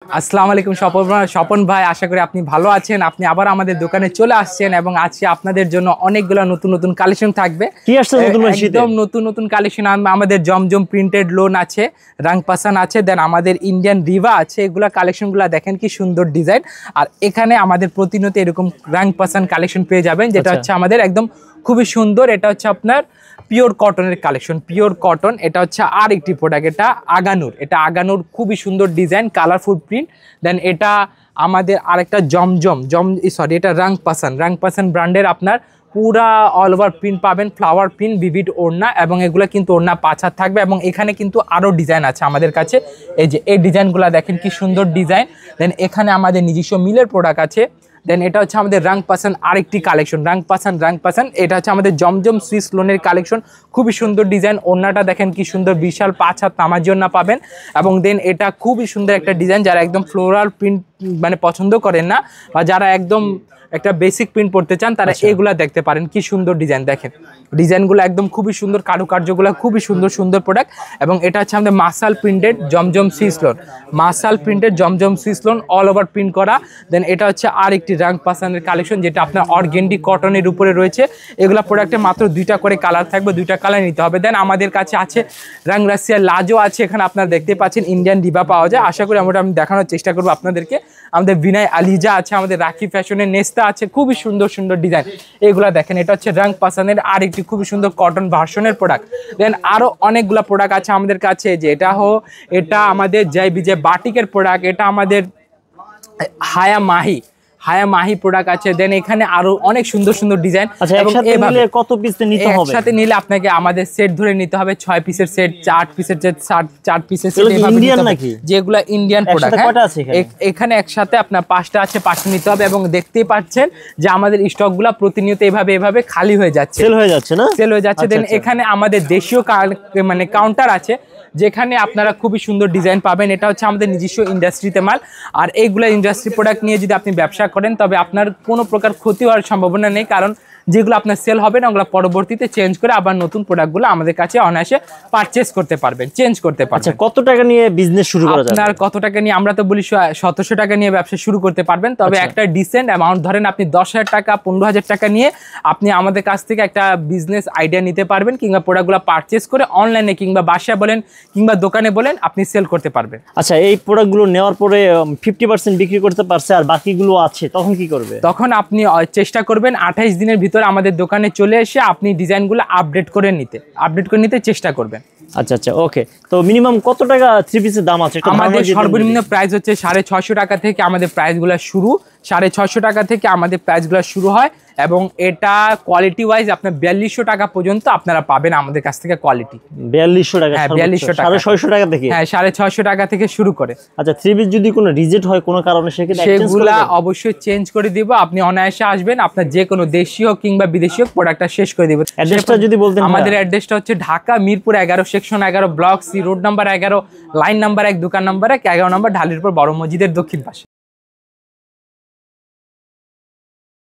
আসসালামু আলাইকুম স্বপন ভাই, আশা করি আপনি ভালো আছেন। আপনি আবার আমাদের দোকানে চলে আসছেন এবং আজকে আপনাদের জন্য অনেকগুলো নতুন নতুন কালেকশন থাকবে। কি আসছে নতুন একদম নতুন নতুন কালেকশন। আমাদের জমজম প্রিন্টেড লোন আছে, রাং পাসান আছে, দেন আমাদের ইন্ডিয়ান রিভা আছে। এগুলা কালেকশনগুলো দেখেন কি সুন্দর ডিজাইন। আর এখানে আমাদের প্রতিনিয়ত এরকম রাং পাসান কালেকশন পেয়ে যাবেন, যেটা হচ্ছে আমাদের একদম খুবই সুন্দর। এটা হচ্ছে আপনার পিওর কটনের কালেকশন, পিওর কটন। এটা হচ্ছে আর একটি প্রোডাক্ট, এটা আগানুর। এটা আগানুর খুবই সুন্দর ডিজাইন, কালারফুল প্রিন্ট। দেন এটা আমাদের আরেকটা এটা রাং পাসান ব্র্যান্ডের আপনার পুরা অল ওভার প্রিন্ট পাবেন, ফ্লাওয়ার প্রিন্ট, ভিভিড ওড়না, এবং এগুলো কিন্তু ওড়না 5 হাত থাকবে। এবং এখানে কিন্তু আরও ডিজাইন আছে আমাদের কাছে। এই যে এই ডিজাইনগুলো দেখেন কি সুন্দর ডিজাইন। দেন এখানে আমাদের নিজস্ব মিলের প্রোডাক্ট আছে। দেন এটা হচ্ছে আমাদের রাং পাসান আরেকটি কালেকশন, রাং পাসান। এটা হচ্ছে আমাদের জমজম সুইস লোনের কালেকশন, খুবই সুন্দর ডিজাইন। ওড়নাটা দেখেন কি সুন্দর, বিশাল 5 হাত নামাজি ওড়না পাবেন। এবং দেন এটা খুবই সুন্দর একটা ডিজাইন, যারা একদম ফ্লোরাল প্রিন্ট মানে পছন্দ করেন না, বা যারা একদম একটা বেসিক প্রিন্ট পড়তে চান, তারা এগুলা দেখতে পারেন। কি সুন্দর ডিজাইন দেখেন, ডিজাইনগুলো একদম খুবই সুন্দর, কারুকার্যগুলো খুবই সুন্দর সুন্দর প্রোডাক্ট। এবং এটা হচ্ছে আমাদের মাসাল প্রিন্টেড জমজম Swiss lawn, all over print করা। দেন এটা হচ্ছে আর একটি রাং পাসানের কালেকশন, যেটা আপনার অর্গেন্ডি কটনের উপরে রয়েছে। এগুলা প্রোডাক্টে মাত্র 2টা করে কালার থাকবে, 2টা কালার নিতে হবে। দেন আমাদের কাছে আছে রাং রাশিয়া লাজও আছে। এখানে আপনারা দেখতে পাচ্ছেন ইন্ডিয়ান ডিবা পাওয়া যায়। আশা করি আমি দেখানোর চেষ্টা করবো আপনাদেরকে। আমাদের বিনয় আলিজা আছে, আমাদের রাখি ফ্যাশনের নেস্তা আছে, খুবই সুন্দর সুন্দর ডিজাইন। এগুলা দেখেন, এটা হচ্ছে রাং পাসানের আর একটি খুবই সুন্দর কটন ভার্সনের প্রোডাক্ট। দেন আরও অনেকগুলো প্রোডাক্ট আছে আমাদের কাছে, যে এটা আমাদের জয় বিজয় বাটিকের প্রোডাক্ট। এটা আমাদের হায়া মাহি প্রোডাক্ট আছে। দেন এখানে আরো অনেক সুন্দর সুন্দর ডিজাইন। কত পিস নিতে হবে? একসাথে নিলে আপনাকে আমাদের সেট ধরে নিতে হবে, 6 পিসের সেট, 4 পিসের সেট, 4 পিসের সেট, ইন্ডিয়ান নাকি? যেগুলা ইন্ডিয়ান প্রোডাক্ট। এখানে একসাথে আপনার 5টা আছে, 5টা নিতে হবে। এবং দেখতেই পাচ্ছেন যে আমাদের স্টকগুলা প্রতিনিয়ত এভাবে খালি হয়ে যাচ্ছে, সেল হয়ে যাচ্ছে না, সেল হয়ে যাচ্ছে। দেন এখানে আমাদের দেশীয় মানে কাউন্টার আছে, যেখানে আপনারা খুবই সুন্দর ডিজাইন পাবেন। এটা হচ্ছে আমাদের নিজস্ব ইন্ডাস্ট্রিতে মাল। আর এইগুলা ইন্ডাস্ট্রি প্রোডাক্ট নিয়ে যদি আপনি ব্যবসা করেন, তবে আপনার কোনো প্রকার ক্ষতি হওয়ার সম্ভাবনা নেই, কারণ যেগুলো আপনার সেল হবে না, ওগুলো পরবর্তীতে চেঞ্জ করে আবার নতুন প্রোডাক্টগুলো আমাদের কাছে অনায়াসে পারচেজ করতে পারবেন, চেঞ্জ করতে পারবেন। আচ্ছা, কত টাকা নিয়ে বিজনেস শুরু করা যাবে? আপনার কত টাকা নিয়ে, আমরা তো বলি 1700 টাকা নিয়ে ব্যবসা শুরু করতে পারবেন। তবে একটা ডিসেন্ট অ্যামাউন্ট ধরেন, আপনি 10,000 টাকা 15,000 টাকা নিয়ে আপনি আমাদের কাছ থেকে একটা বিজনেস আইডিয়া নিতে পারবেন, কিংবা প্রোডাক্টগুলো পারচেজ করে অনলাইনে কিংবা বাসায় বলেন কিংবা দোকানে বলেন আপনি সেল করতে পারবেন। আচ্ছা, এই প্রোডাক্টগুলো নেওয়ার পরে 50% বিক্রি করতে পারছে, আর বাকিগুলো আছে, তখন কি করবে? তখন আপনি চেষ্টা করবেন 28 দিনের ভিতরে আমাদের দোকানে চলে এসে আপনি ডিজাইনগুলো আপডেট করে নিতে চেষ্টা করবেন। আচ্ছা, ওকে। তো মিনিমাম কত টাকা 3 পিসের দাম আছে? আমাদের সর্বনিম্ন প্রাইস হচ্ছে 650 টাকা থেকে আমাদের প্রাইসগুলো শুরু, 650 টাকা থেকে আমাদের প্রাইসগুলো শুরু হয়। এবং এটা কোয়ালিটি ওয়াইজ আপনার 4200 টাকা পর্যন্ত আপনারা পাবেন আমাদের কাছ থেকে কোয়ালিটি। 4200 টাকা? হ্যাঁ, 4200 টাকা, 650 টাকা থেকে। হ্যাঁ, 650 টাকা থেকে শুরু করে। আচ্ছা, 3 পিস যদি কোনো রিজেক্ট হয় কোনো কারণে, সেগুলা অবশ্যই চেঞ্জ করে দিব। আপনি অনায়াসে আসবেন, আপনার যে কোনো দেশি হোক কিংবা বিদেশি হোক, প্রোডাক্টটা শেষ করে দিব। অ্যাড্রেসটা যদি বলতেন। আমাদের অ্যাড্রেসটা হচ্ছে Dhaka Mirpur 11, section 11, block C, road number 11, line number 1, দোকান নাম্বার 1, 11 নম্বর, ঢালির পর বড় মসজিদের দক্ষিণ পাশে।